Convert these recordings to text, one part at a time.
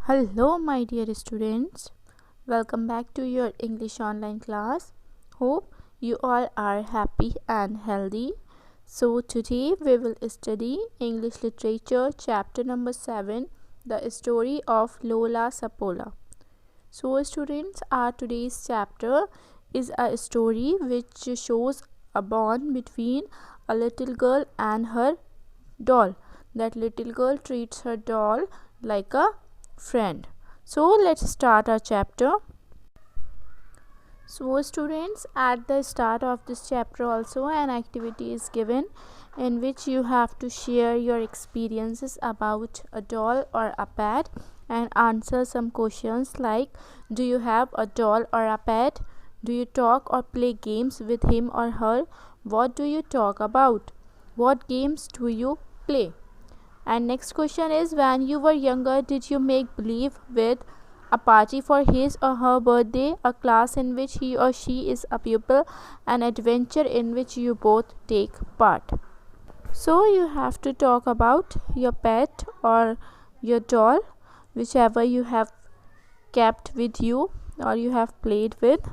Hello, my dear students. Welcome back to your English online class. Hope you all are happy and healthy. So, today we will study English Literature, chapter number 7, The Story of Lola Sapola. So, students, our today's chapter is a story which shows a bond between a little girl and her doll. That little girl treats her doll like a friend. So let's start our chapter. So students, at the start of this chapter also an activity is given in which you have to share your experiences about a doll or a pet and answer some questions like, do you have a doll or a pet? Do you talk or play games with him or her? What do you talk about? What games do you play? And next question is, when you were younger, did you make believe with a party for his or her birthday, a class in which he or she is a pupil, an adventure in which you both take part? So you have to talk about your pet or your doll, whichever you have kept with you or you have played with.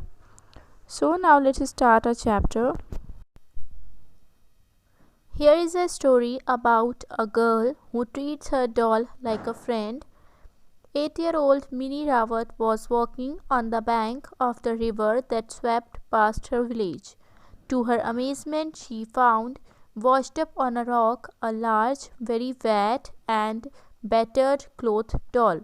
So now let's start a chapter. Here is a story about a girl who treats her doll like a friend. 8-year-old Minnie Rawat was walking on the bank of the river that swept past her village. To her amazement, she found, washed up on a rock, a large, very wet and battered cloth doll.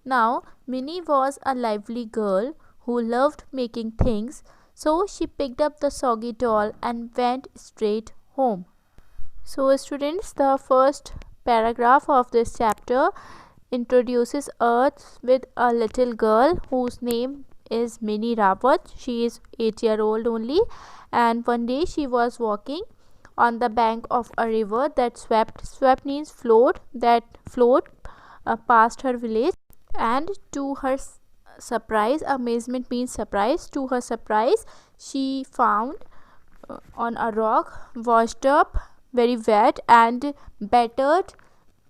Now, Minnie was a lively girl who loved making things, so she picked up the soggy doll and went straight home. So students, the first paragraph of this chapter introduces us with a little girl whose name is Minnie Rawat. She is 8-year-old only, and one day she was walking on the bank of a river that swept means flowed, past her village, and to her surprise, amazement means surprise, to her surprise she found on a rock, washed up, very wet and battered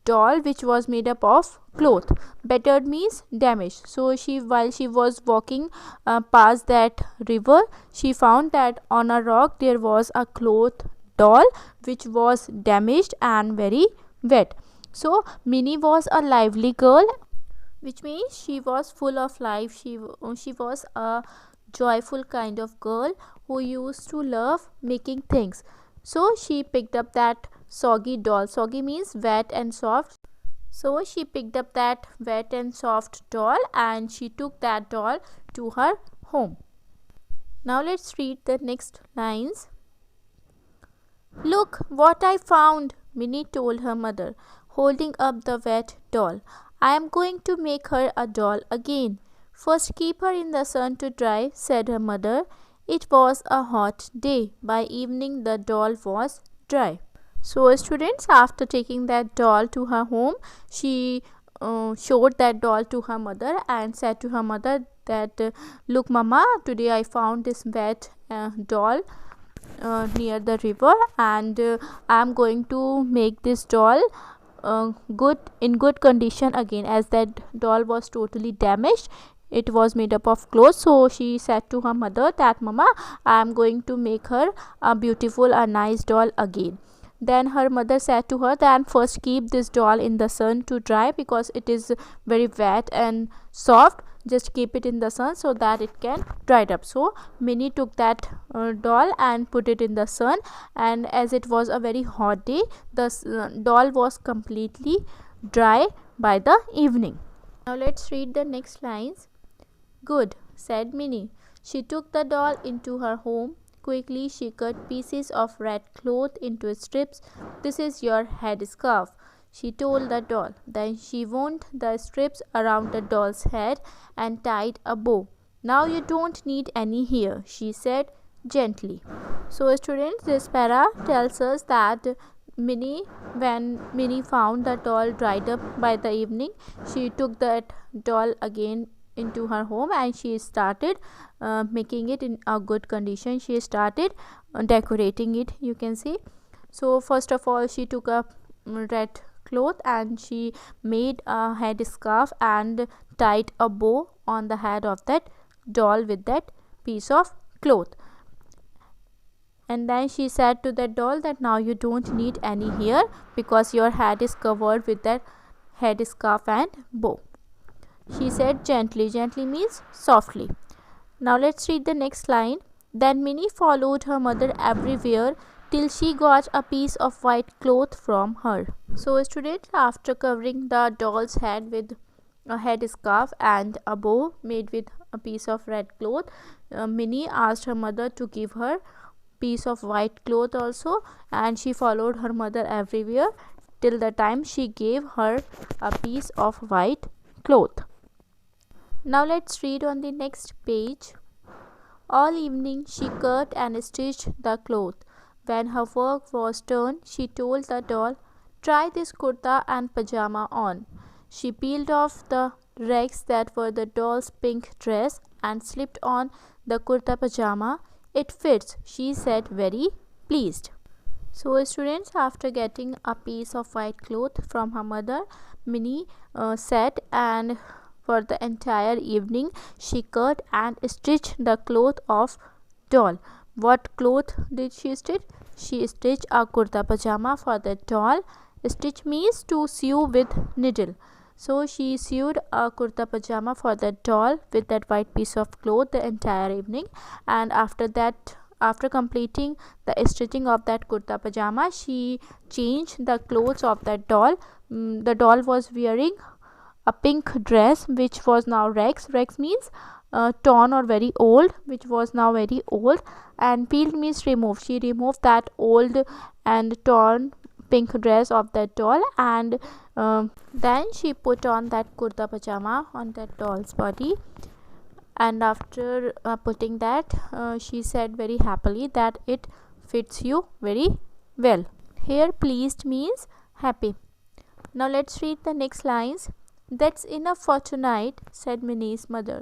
doll which was made up of cloth. Battered means damaged. So while she was walking past that river, she found that on a rock there was a cloth doll which was damaged and very wet. So Minnie was a lively girl, which means she was full of life. She was a joyful kind of girl who used to love making things. So she picked up that soggy doll. Soggy means wet and soft. So she picked up that wet and soft doll and she took that doll to her home. Now let's read the next lines. Look what I found, Minnie told her mother, holding up the wet doll. I am going to make her a doll again. First keep her in the sun to dry, said her mother. It was a hot day. By evening the doll was dry. So students, after taking that doll to her home, she showed that doll to her mother and said to her mother that look mama, today I found this wet doll near the river, and I am going to make this doll in good condition again, as that doll was totally damaged. It was made up of clothes. So she said to her mother that mama, I am going to make her a beautiful, a nice doll again. Then her mother said to her that first keep this doll in the sun to dry, because it is very wet and soft. Just keep it in the sun so that it can dry it up. So Minnie took that doll and put it in the sun, and as it was a very hot day, the doll was completely dry by the evening. Now let's read the next lines. Good, said Minnie. She took the doll into her home. Quickly she cut pieces of red cloth into strips. This is your headscarf, she told the doll. Then she wound the strips around the doll's head and tied a bow. Now you don't need any here, she said gently. So students, this para tells us that when Minnie found the doll dried up by the evening, she took that doll again into her home and she started making it in a good condition. She started decorating it, you can see. So first of all she took a red cloth and she made a head scarf and tied a bow on the head of that doll with that piece of cloth. And then she said to the doll that now you don't need any hair because your head is covered with that head scarf and bow. She said gently. Gently means softly. Now let's read the next line. Then Minnie followed her mother everywhere till she got a piece of white cloth from her. So students, after covering the doll's head with a head scarf and a bow made with a piece of red cloth, Minnie asked her mother to give her piece of white cloth also, and she followed her mother everywhere till the time she gave her a piece of white cloth. Now let's read on the next page. All evening she cut and stitched the cloth. When her work was done, she told the doll, "Try this kurta and pajama on." She peeled off the rags that were the doll's pink dress and slipped on the kurta pajama. "It fits," she said, very pleased. So students, after getting a piece of white cloth from her mother, Minnie sat and for the entire evening she cut and stitched the cloth of doll. What cloth did she stitch? She stitched a kurta pajama for the doll. Stitch means to sew with needle. So she sewed a kurta pajama for the doll with that white piece of cloth the entire evening, and after that, after completing the stitching of that kurta pajama, she changed the clothes of that doll. The doll was wearing a pink dress which was now rags. Rags means torn or very old, which was now very old, and peeled means removed. She removed that old and torn pink dress of that doll, and then she put on that kurta pajama on that doll's body, and after putting that, she said very happily that it fits you very well. Here pleased means happy. Now let's read the next lines. "That's enough for tonight," said Minnie's mother.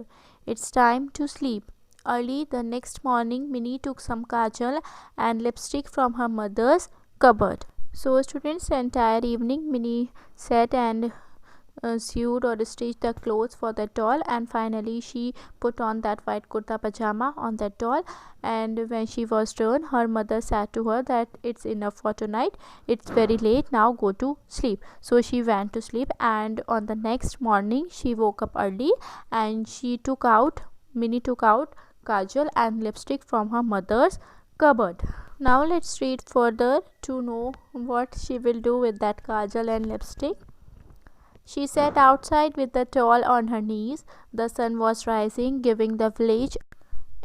"It's time to sleep." Early the next morning, Minnie took some kajal and lipstick from her mother's cupboard. So students, the entire evening Minnie sat and sewed or stitched the clothes for the doll, and finally she put on that white kurta pajama on that doll, and when she was done, her mother said to her that it's enough for tonight, it's very late now, go to sleep. So she went to sleep, and on the next morning she woke up early and Minnie took out kajal and lipstick from her mother's cupboard. Now let's read further to know what she will do with that kajal and lipstick. She sat outside with the doll on her knees. The sun was rising, giving the village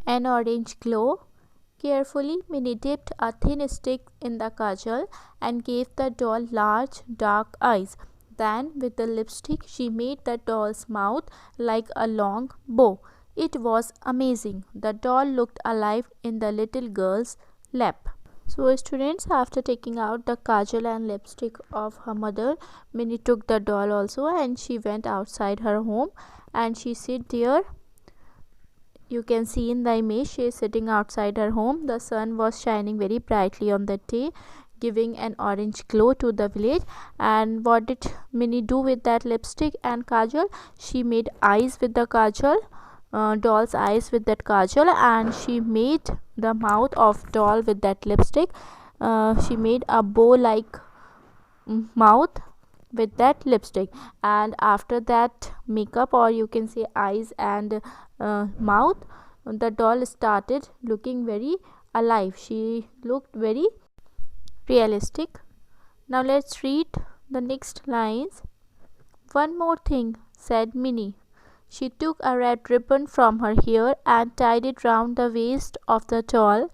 an orange glow. Carefully, Minnie dipped a thin stick in the kajal and gave the doll large, dark eyes. Then, with the lipstick, she made the doll's mouth like a long bow. It was amazing. The doll looked alive in the little girl's lap. So students, after taking out the kajal and lipstick of her mother, Minnie took the doll also and she went outside her home, and she sit there. You can see in the image she is sitting outside her home. The sun was shining very brightly on that day, giving an orange glow to the village. And what did Minnie do with that lipstick and kajal? She made eyes with the kajal, doll's eyes with that kajal, and she made the mouth of doll with that lipstick. She made a bow like mouth with that lipstick, and after that makeup, or you can say eyes and mouth, the doll started looking very alive. She looked very realistic. Now let's read the next lines. "One more thing," said Minnie. She took a red ribbon from her hair and tied it round the waist of the doll.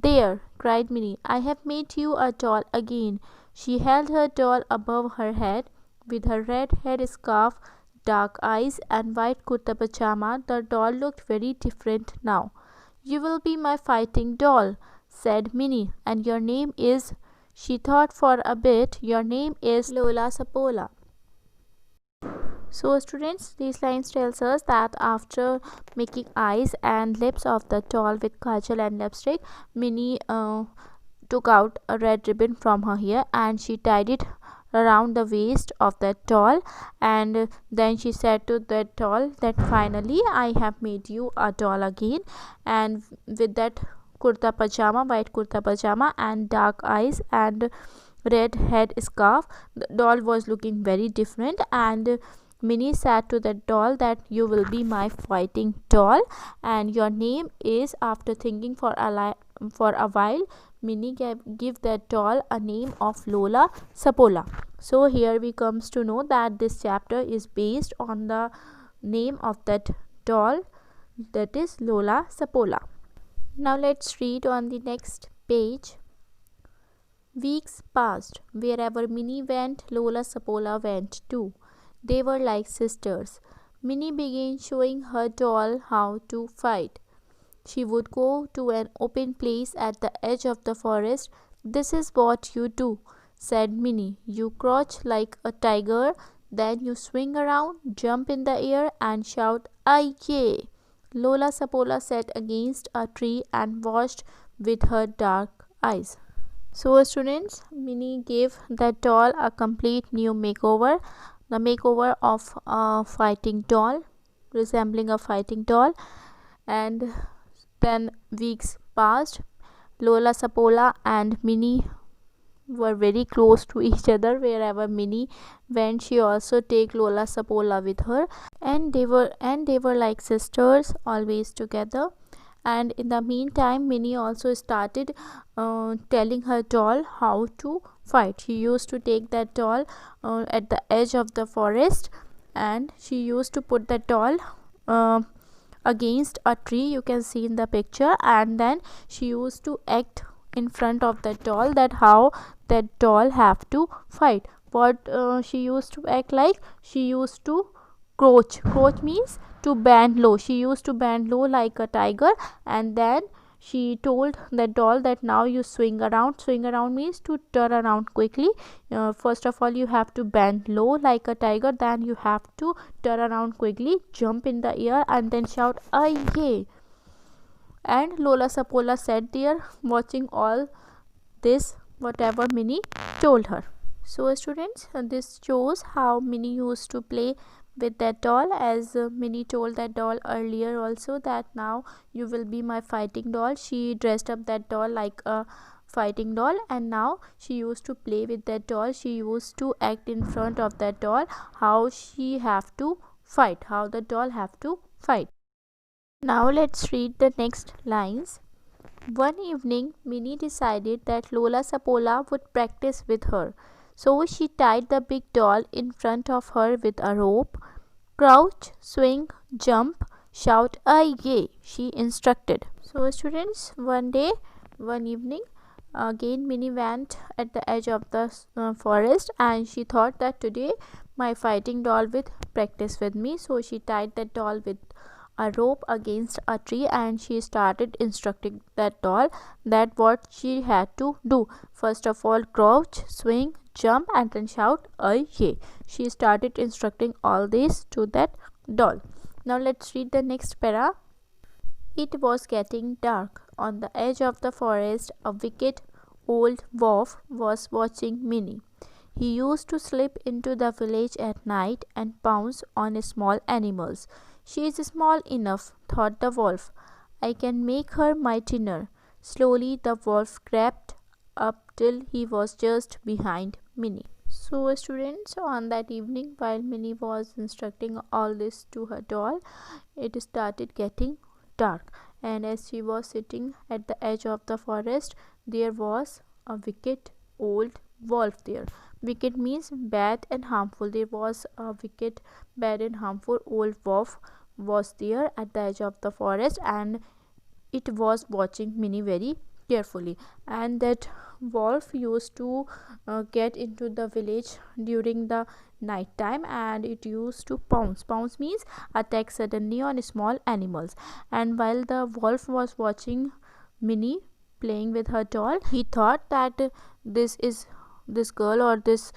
"There," cried Minnie, "I have made you a doll again." She held her doll above her head. With her red head scarf, dark eyes, and white kurta pajama, the doll looked very different now. "You will be my fighting doll," said Minnie, "and your name is—" She thought for a bit. "Your name is Lola Sapola." So students, these lines tells us that after making eyes and lips of the doll with kajal and lipstick, Minnie took out a red ribbon from her hair and she tied it around the waist of that doll, and then she said to that doll that finally I have made you a doll again. And with that kurta pajama, white kurta pajama and dark eyes and red head scarf, the doll was looking very different. And Minnie said to the doll that you will be my fighting doll and your name is, after thinking for a while, Minnie give that doll a name of Lola Sapola. So here we comes to know that this chapter is based on the name of that doll, that is Lola Sapola. Now let's read on the next page. Weeks passed. Wherever Minnie went, Lola Sapola went too. They were like sisters. Minnie began showing her doll how to fight. She would go to an open place at the edge of the forest. "This is what you do," said Minnie. "You crouch like a tiger, then you swing around, jump in the air, and shout, 'Aye!'" Lola Sapola sat against a tree and watched with her dark eyes. So students, Minnie gave that doll a complete new makeover, the makeover of a fighting doll, resembling a fighting doll. And then weeks passed. Lola Sapola and Minnie were very close to each other. Wherever Minnie went, she also take Lola Sapola with her, and they were like sisters, always together. And in the meantime, Minnie also started telling her doll how to fight. She used to take that doll at the edge of the forest, and she used to put that doll against a tree, you can see in the picture, and then she used to act in front of that doll, that how that doll have to fight. What she used to act like, she used to crouch means to bend low. She used to bend low like a tiger, and then she told the doll that now you swing around. Swing around means to turn around quickly. First of all you have to bend low like a tiger, then you have to turn around quickly, jump in the air, and then shout, "Aye!" And Lola Sapola sat there watching all this, whatever Minnie told her. So students, this shows how Minnie used to play with that doll, as Minnie told that doll earlier also that now you will be my fighting doll. She dressed up that doll like a fighting doll, and now she used to play with that doll. She used to act in front of that doll how she have to fight, how the doll have to fight. Now let's read the next lines. One evening, Minnie decided that Lola Sapola would practice with her. So she tied the big doll in front of her with a rope. "Crouch, swing, jump, shout, aye!" she instructed. So students, one evening, again Minnie went at the edge of the forest, and she thought that today my fighting doll will practice with me. So she tied that doll with a rope against a tree, and she started instructing that doll that what she had to do. First of all, crouch, swing, jump, and then shout, "Aye!" She started instructing all this to that doll. Now let's read the next para. It was getting dark. On the edge of the forest, a wicked old wolf was watching Minnie. He used to slip into the village at night and pounce on small animals. "She is small enough," thought the wolf. "I can make her my dinner." Slowly the wolf crept up till he was just behind Minnie. So students, on that evening, while Minnie was instructing all this to her doll, it started getting dark, and as she was sitting at the edge of the forest, there was a wicked old wolf there. Wicked means bad and harmful. There was a wicked, bad and harmful old wolf was there at the edge of the forest, and it was watching Minnie very carefully. And that wolf used to get into the village during the night time, and it used to pounce means attack suddenly on small animals. And while the wolf was watching Minnie playing with her doll, he thought that this girl or this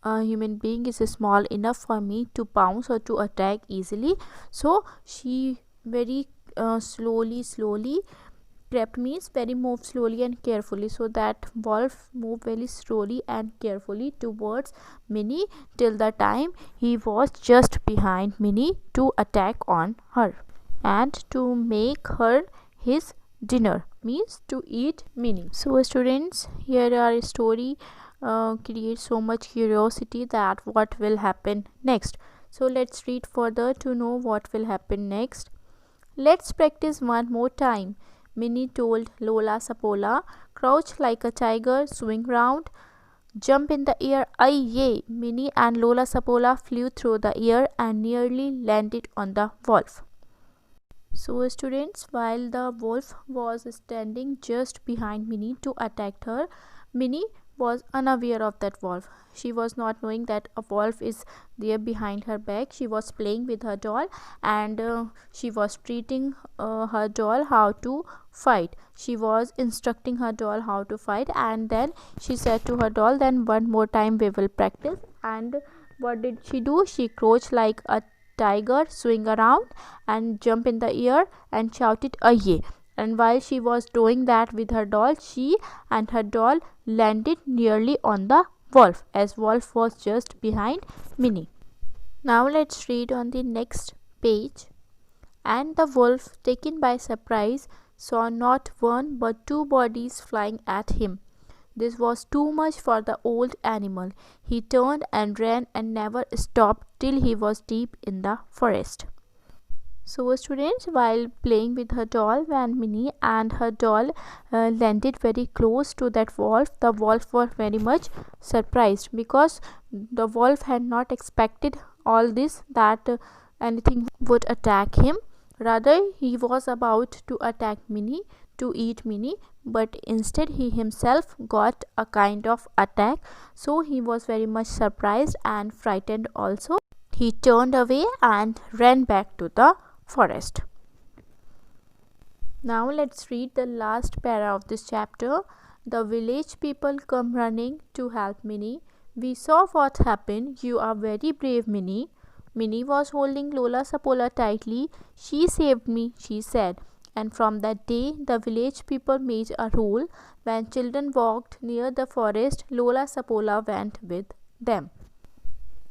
human being is small enough for me to pounce or to attack easily. So she very slowly crept means very move slowly and carefully. So that wolf moved very slowly and carefully towards Minnie till the time he was just behind Minnie to attack on her and to make her his dinner, means to eat Minnie. So students, here our story creates so much curiosity that what will happen next. So let's read further to know what will happen next. Let's practice one more time, Minnie told Lola Sapola. Crouch like a tiger, swing round, jump in the air, aye yay! Minnie and Lola Sapola flew through the air and nearly landed on the wolf. So students, while the wolf was standing just behind Minnie to attack her, Minnie was unaware of that wolf. She was not knowing that a wolf is there behind her back. She was playing with her doll and she was treating her doll how to fight. She was instructing her doll how to fight, and then she said to her doll, then one more time we will practice. And what did she do? She crouched like a tiger, swing around and jump in the air and shouted aye. And while she was doing that with her doll, she and her doll landed nearly on the wolf, as wolf was just behind Minnie. Now let's read on the next page. And the wolf, taken by surprise, saw not one but two bodies flying at him. This was too much for the old animal. He turned and ran and never stopped till he was deep in the forest. So students, while playing with her doll, when Minnie and her doll landed very close to that wolf, the wolf was very much surprised, because the wolf had not expected all this, that anything would attack him. Rather, he was about to attack Minnie, to eat Minnie, but instead he himself got a kind of attack. So he was very much surprised and frightened also. He turned away and ran back to the forest. Now let's read the last para of this chapter. The village people come running to help Minnie. We saw what happened. You are very brave, Minnie. Minnie was holding Lola Sapola tightly. She saved me, she said. And from that day, the village people made a rule. When children walked near the forest, Lola Sapola went with them.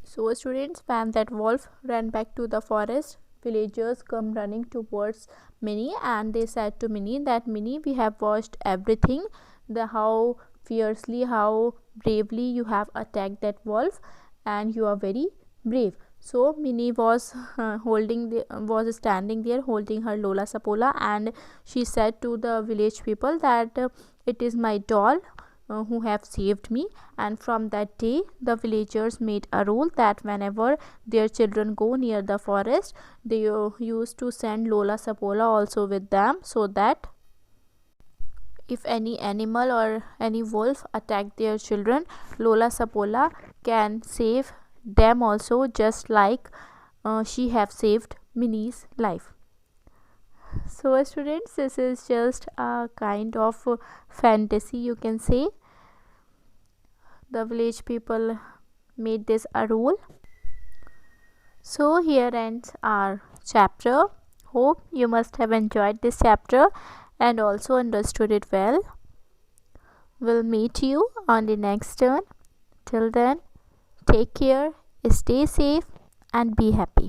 So students, when that wolf ran back to the forest, villagers come running towards Minnie, and they said to Minnie that, Minnie, we have watched everything, how fiercely, how bravely you have attacked that wolf, and you are very brave. So Minnie was standing there holding her Lola Sapola, and she said to the village people that it is my doll who have saved me. And from that day, the villagers made a rule that whenever their children go near the forest, they used to send Lola Sapola also with them, so that if any animal or any wolf attack their children, Lola Sapola can save them also, just like she have saved Minnie's life. So students, this is just a kind of fantasy, you can say. The village people made this a rule. So here ends our chapter. Hope you must have enjoyed this chapter and also understood it well. We'll meet you on the next turn. Till then, take care, stay safe and be happy.